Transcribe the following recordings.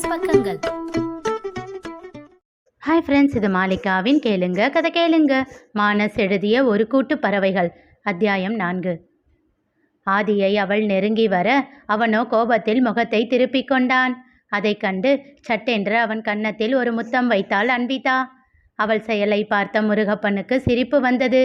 மானஸ் பக்கங்கள். Hi friends, இது மாலிகாவின் கேளுங்க கதை கேளுங்க. மானஸ் எழுதிய ஒரு கூட்டு பறவைகள், அத்தியாயம் 4. ஆதியை அவள் நெருங்கி வர அவனோ கோபத்தில் முகத்தை திருப்பிக் கொண்டான். அதை கண்டு சட்டென்று அவன் கன்னத்தில் ஒரு முத்தம் வைத்தாள் அன்பிதா. அவள் செயலை பார்த்த முருகப்பனுக்கு சிரிப்பு வந்தது.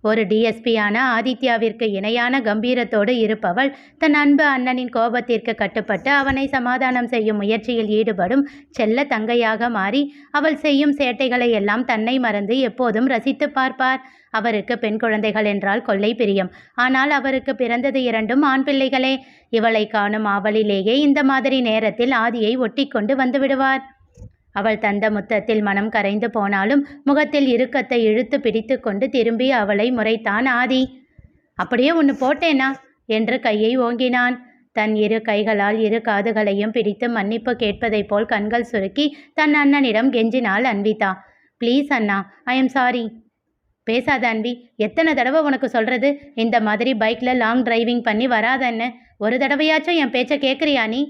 ஒரு டிஎஸ்பியான ஆதித்யாவிற்கு இணையான கம்பீரத்தோடு இருப்பவள் தன் அன்பு அண்ணனின் கோபத்திற்கு கட்டுப்பட்டு அவனை சமாதானம் செய்யும் முயற்சியில் ஈடுபடும் செல்ல தங்கையாக மாறி அவள் செய்யும் சேட்டைகளை எல்லாம் தன்னை மறந்து எப்போதும் ரசித்து பார்ப்பார். அவருக்கு பெண் குழந்தைகள் என்றால் கொள்ளை பிரியம். ஆனால் அவருக்கு பிறந்தது 2 ஆண் பிள்ளைகளே. இவளை காணும் ஆவலிலேயே இந்த மாதிரி நேரத்தில் ஆதியை ஒட்டி கொண்டு வந்து விடுவார். அவள் தந்த முத்தத்தில் மனம் கரைந்து போனாலும் முகத்தில் இறுக்கத்தை இழுத்து பிடித்து கொண்டு திரும்பி அவளை முறைத்தான் ஆதி. அப்படியே ஒன்று போட்டேனா என்று கையை ஓங்கினான். தன் 2 கைகளால் 2 காதுகளையும் பிடித்து மன்னிப்பு கேட்பதைப் போல் கண்கள் சுருக்கி தன் அண்ணனிடம் கெஞ்சினாள் அன்விதா. ப்ளீஸ் அண்ணா, ஐ எம் சாரி. பேசாத அன்பி, எத்தனை தடவை உனக்கு சொல்கிறது? இந்த மாதிரி பைக்கில் லாங் டிரைவிங் பண்ணி வராதன்னு. ஒரு தடவையாச்சும் என் பேச்சை கேட்குறியா நீ?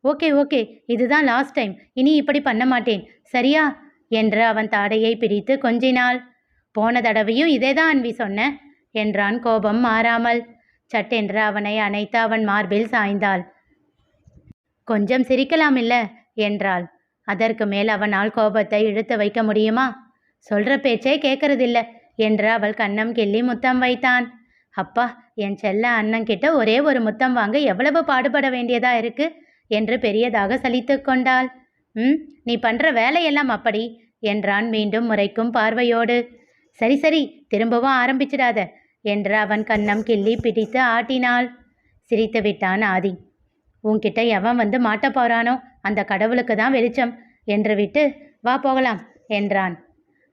ஓகே, இதுதான் லாஸ்ட் டைம். இனி இப்படி பண்ண மாட்டேன், சரியா என்று அவன் தாடையை பிடித்து கொஞ்சினாள். போன தடவையும் இதேதான் அன்வி சொன்ன என்றான் கோபம் மாறாமல். சட்டென்று அவனை அணைத்து அவன் மார்பில் சாய்ந்தாள். கொஞ்சம் சிரிக்கலாம் இல்ல என்றாள். அதற்கு மேல் அவனால் கோபத்தை இழுத்து வைக்க முடியுமா? சொல்ற பேச்சே கேட்கறதில்ல என்று அவள் கன்னம் கிள்ளி முத்தம் வைத்தான். அப்பா, என் செல்ல அண்ணன்கிட்ட ஒரே ஒரு முத்தம் வாங்க எவ்வளவு பாடுபட வேண்டியதா இருக்கு என்று பெரியதாக சலித்து கொண்டாள். நீ பண்ற வேலையெல்லாம் அப்படி என்றான் மீண்டும் முறைக்கும் பார்வையோடு. சரி, திரும்பவும் ஆரம்பிச்சிடாத என்று அவன் கன்னம் கிள்ளி பிடித்து ஆட்டினாள். சிரித்து விட்டான் ஆதி. உன்கிட்ட எவன் வந்து மாட்ட போறானோ அந்த கடவுளுக்கு தான் வெளிச்சம் என்று விட்டு வா போகலாம் என்றான்.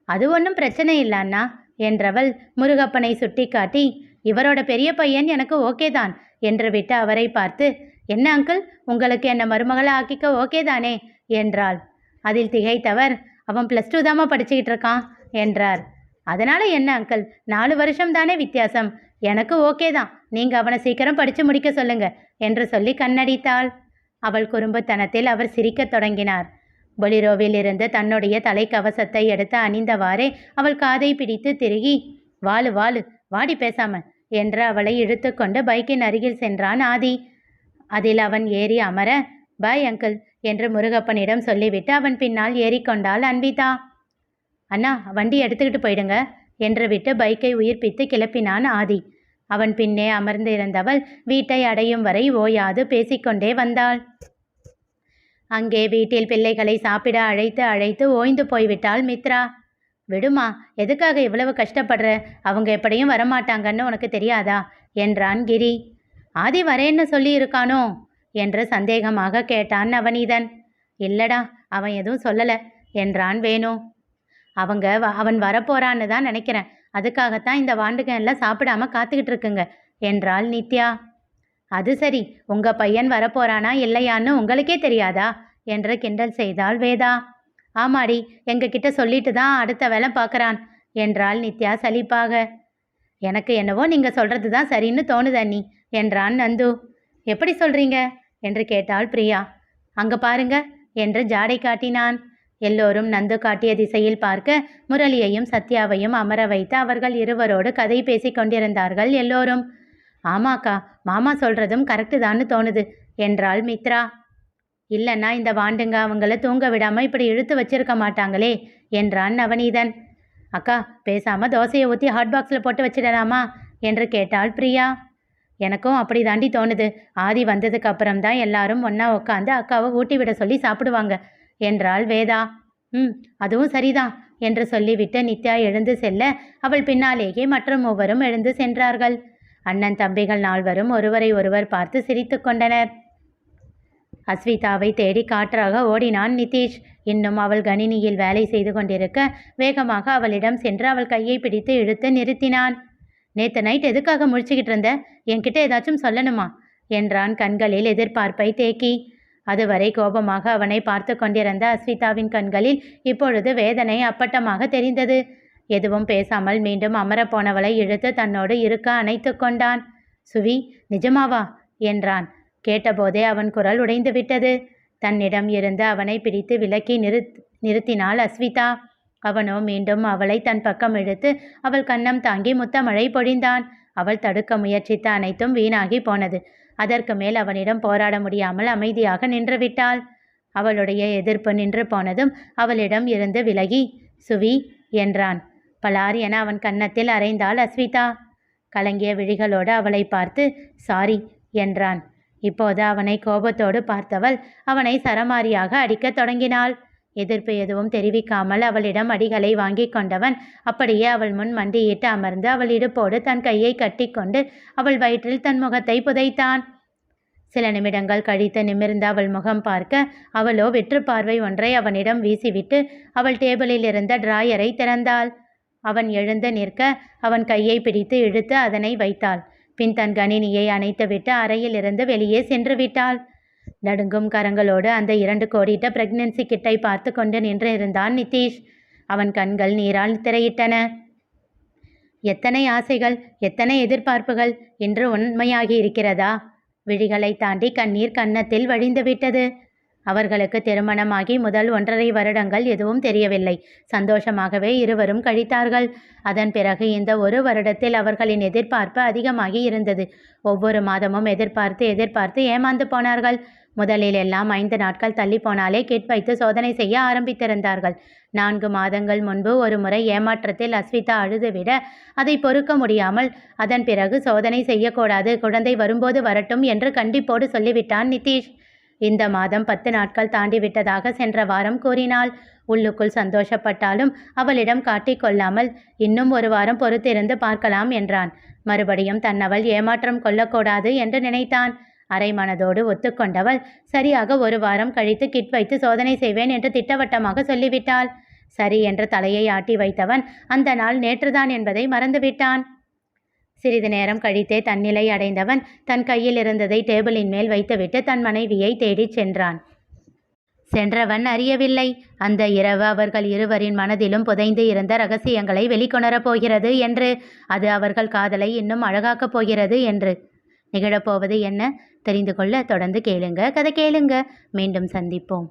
அது ஒன்றும் பிரச்சனை இல்லை அண்ணா என்றவள் முருகப்பனை சுட்டி காட்டி, இவரோட பெரிய பையன் எனக்கு ஓகே தான் என்று விட்டு அவரை பார்த்து, என்ன அங்கிள், உங்களுக்கு என்ன மருமகளை ஆக்கிக்க ஓகே தானே என்றாள். அதில் திகைத்தவர், அவன் +2 தாமா படிச்சுக்கிட்டு இருக்கான் என்றார். அதனால் என்ன அங்கிள், 4 வருஷம் தானே வித்தியாசம். எனக்கு ஓகே தான், நீங்கள் அவனை சீக்கிரம் படித்து முடிக்க சொல்லுங்க என்று சொல்லி கண்ணடித்தாள். அவள் குறும்புத்தனத்தில் அவர் சிரிக்கத் தொடங்கினார். பொலிரோவில் இருந்து தன்னுடைய தலைக்கவசத்தை எடுத்து அணிந்தவாறே அவள் காதை பிடித்து திருகி, வாளு வாடி பேசாம என்று அவளை இழுத்து கொண்டு பைக்கின் அருகில் சென்றான் ஆதி. அதில் அவன் ஏறி அமர, பாய் அங்கிள் என்று முருகப்பனிடம் சொல்லிவிட்டு அவன் பின்னால் ஏறிக்கொண்டாள் அன்விதா. அண்ணா, வண்டி எடுத்துக்கிட்டு போயிடுங்க என்று விட்டு பைக்கை உயிர்ப்பித்து கிளப்பினான் ஆதி. அவன் பின்னே அமர்ந்து இருந்தவள் வீட்டை அடையும் வரை ஓயாது பேசிக்கொண்டே வந்தாள். அங்கே வீட்டில் பிள்ளைகளை சாப்பிட அழைத்து ஓய்ந்து போய்விட்டாள் மித்ரா. விடுமா, எதுக்காக இவ்வளவு கஷ்டப்படுற? அவங்க எப்படியும் வரமாட்டாங்கன்னு உனக்கு தெரியாதா என்றான் கிரி. ஆதி வரேன்னு சொல்லி இருக்கானோ என்று சந்தேகமாக கேட்டான் நவநீதன். இல்லடா, அவன் எதுவும் சொல்லலை என்றான் வேணு. அவன் வரப்போறான்னு தான் நினைக்கிறேன். அதுக்காகத்தான் இந்த வாண்டுக எல்லாம் சாப்பிடாம காத்துக்கிட்டு இருக்குங்க என்றாள் நித்யா. அது சரி, உங்க பையன் வரப்போறானா இல்லையான்னு உங்களுக்கே தெரியாதா என்று கிண்டல் செய்தாள் வேதா. ஆமாடி, எங்ககிட்ட சொல்லிட்டு தான் அடுத்த வேலை பார்க்குறான் என்றாள் நித்யா சலிப்பாக. எனக்கு என்னவோ நீங்கள் சொல்கிறது தான் சரின்னு தோணுது அண்ணி என்றான் நந்து. எப்படி சொல்கிறீங்க என்று கேட்டாள் பிரியா. அங்கே பாருங்க என்று ஜாடை காட்டினான். எல்லோரும் நந்து காட்டிய திசையில் பார்க்க முரளியையும் சத்யாவையும் அமர வைத்து அவர்கள் இருவரோடு கதை பேசி கொண்டிருந்தார்கள் எல்லோரும். ஆமாக்கா, மாமா சொல்கிறதும் கரெக்டு தான்னு தோணுது என்றாள் மித்ரா. இல்லைன்னா இந்த வாண்டுங்க அவங்கள தூங்க விடாமல் இப்படி இழுத்து வச்சிருக்க மாட்டாங்களே என்றான் நவநீதன். அக்கா, பேசாமல் தோசையை ஊற்றி ஹாட் பாக்ஸில் போட்டு வச்சிடலாமா என்று கேட்டாள் பிரியா. எனக்கும் அப்படி தாண்டி தோணுது. ஆதி வந்ததுக்கு அப்புறம்தான் எல்லாரும் ஒன்றா உட்காந்து அக்காவை ஊட்டி விட சொல்லி சாப்பிடுவாங்க என்றாள் வேதா. அதுவும் சரிதான் என்று சொல்லிவிட்டு நித்யா எழுந்து செல்ல அவள் பின்னாலேயே மற்ற மூவரும் எழுந்து சென்றார்கள். அண்ணன் தம்பிகள் 4வரும் ஒருவரை ஒருவர் பார்த்து சிரித்து கொண்டனர். அஸ்விதாவை தேடி காற்றாக ஓடினான் நிதிஷ். இன்னும் அவள் கணினியில் வேலை செய்து கொண்டிருக்க வேகமாக அவளிடம் சென்று அவள் கையை பிடித்து இழுத்து நிறுத்தினான். நேற்று நைட் எதுக்காக முழிச்சுக்கிட்டு இருந்த? என்கிட்ட ஏதாச்சும் சொல்லணுமா என்றான் கண்களில் எதிர்பார்ப்பை தேக்கி. அதுவரை கோபமாக அவனை பார்த்து கொண்டிருந்த அஸ்விதாவின் கண்களில் இப்பொழுது வேதனை அப்பட்டமாக தெரிந்தது. எதுவும் பேசாமல் மீண்டும் அமரப்போனவளை இழுத்து தன்னோடு இருக்க அணைத்து கொண்டான். சுவி, நிஜமாவா என்றான். கேட்டபோதே அவன் குரல் உடைந்து விட்டது. தன்னிடம் இருந்து அவனை பிடித்து விலக்கி நிறுத்தினாள் அஸ்விதா. அவனோ மீண்டும் அவளை தன் பக்கம் இழுத்து அவள் கன்னம் தாங்கி முத்தமழை பொழிந்தான். அவள் தடுக்க முயற்சித்த அனைத்தும் வீணாகி போனது. அதற்கு மேல் அவனிடம் போராட முடியாமல் அமைதியாக நின்றுவிட்டாள். அவளுடைய எதிர்ப்பு நின்று போனதும் அவளிடம் இருந்து விலகி சுவி என்றான். பலார் என அவன் கன்னத்தில் அறைந்தாள் அஸ்விதா. கலங்கிய விழிகளோடு அவளை பார்த்து சாரி என்றான். இப்போது அவனை கோபத்தோடு பார்த்தவள் அவனை சரமாரியாக அடிக்கத் தொடங்கினாள். எதிர்ப்பு எதுவும் தெரிவிக்காமல் அவளிடம் அடிகளை வாங்கி கொண்டவன் அப்படியே அவள் முன் மண்டியிட்டு அமர்ந்து அவள் இடுப்போடு தன் கையை கட்டி கொண்டு அவள் வயிற்றில் தன் முகத்தை புதைத்தான். சில நிமிடங்கள் கழித்து நிமிர்ந்த அவள் முகம் பார்க்க அவளோ வெற்று பார்வை ஒன்றை அவனிடம் வீசிவிட்டு அவள் டேபிளில் இருந்த டிராயரை திறந்தாள். அவன் எழுந்து நிற்க அவன் கையை பிடித்து இழுத்து அதனை வைத்தாள். பின் தன் கணினியை அணைத்துவிட்டு அறையில் இருந்து வெளியே சென்று விட்டாள். நடுங்கும் கரங்களோடு அந்த 2 கோடிட்ட பிரெக்னன்சி கிட்டை பார்த்து கொண்டு நின்று இருந்தான் நிதிஷ். அவன் கண்கள் நீரால் திரையிட்டன. எத்தனை ஆசைகள், எத்தனை எதிர்பார்ப்புகள் இன்று உண்மையாகி இருக்கிறதா? விழிகளை தாண்டி கண்ணீர் கன்னத்தில் வழிந்துவிட்டது. அவர்களுக்கு திருமணமாகி முதல் 1.5 வருடங்கள் எதுவும் தெரியவில்லை. சந்தோஷமாகவே இருவரும் கழித்தார்கள். அதன் பிறகு இந்த 1 வருடத்தில் அவர்களின் எதிர்பார்ப்பு அதிகமாகி இருந்தது. ஒவ்வொரு மாதமும் எதிர்பார்த்து ஏமாந்து போனார்கள். முதலில் எல்லாம் 5 நாட்கள் தள்ளி போனாலே கிட் வைத்து சோதனை செய்ய ஆரம்பித்திருந்தார்கள். 4 மாதங்கள் முன்பு ஒரு முறை ஏமாற்றத்தில் அஸ்விதா அழுதுவிட அதை பொறுக்க முடியாமல் அதன் பிறகு சோதனை செய்யக்கூடாது, குழந்தை வரும்போது வரட்டும் என்று கண்டிப்போடு சொல்லிவிட்டான் நிதிஷ். இந்த மாதம் 10 நாட்கள் தாண்டிவிட்டதாக சென்ற வாரம் கூறினாள். உள்ளுக்குள் சந்தோஷப்பட்டாலும் அவளிடம் காட்டிக்கொள்ளாமல் இன்னும் 1 வாரம் பொறுத்திருந்து பார்க்கலாம் என்றான். மறுபடியும் தன்னவள் ஏமாற்றம் கொள்ளக்கூடாது என்று நினைத்தான். அரை மனதோடு ஒத்துக்கொண்டவள் சரியாக 1 வாரம் கழித்து கிட் வைத்து சோதனை செய்வேன் என்று திட்டவட்டமாக சொல்லிவிட்டாள். சரி என்று தலையை ஆட்டி வைத்தவன் அந்த நாள் நேற்றுதான் என்பதை மறந்துவிட்டான். சிறிது நேரம் கழித்தே தன்னிலை அடைந்தவன் தன் கையில் இருந்ததை டேபிளின் மேல் வைத்துவிட்டு தன் மனைவியை தேடிச் சென்றான். சென்றவன் அறியவில்லை, அந்த இரவு அவர்கள் இருவரின் மனதிலும் புதைந்து இருந்த ரகசியங்களை வெளிக்கொணரப் போகிறது என்று, அது அவர்கள் காதலை இன்னும் அழகாக்கப் போகிறது என்று. நிகழப்போவது என்ன தெரிந்து கொள்ள தொடர்ந்து கேளுங்க. கதை கேளுங்க. மீண்டும் சந்திப்போம்.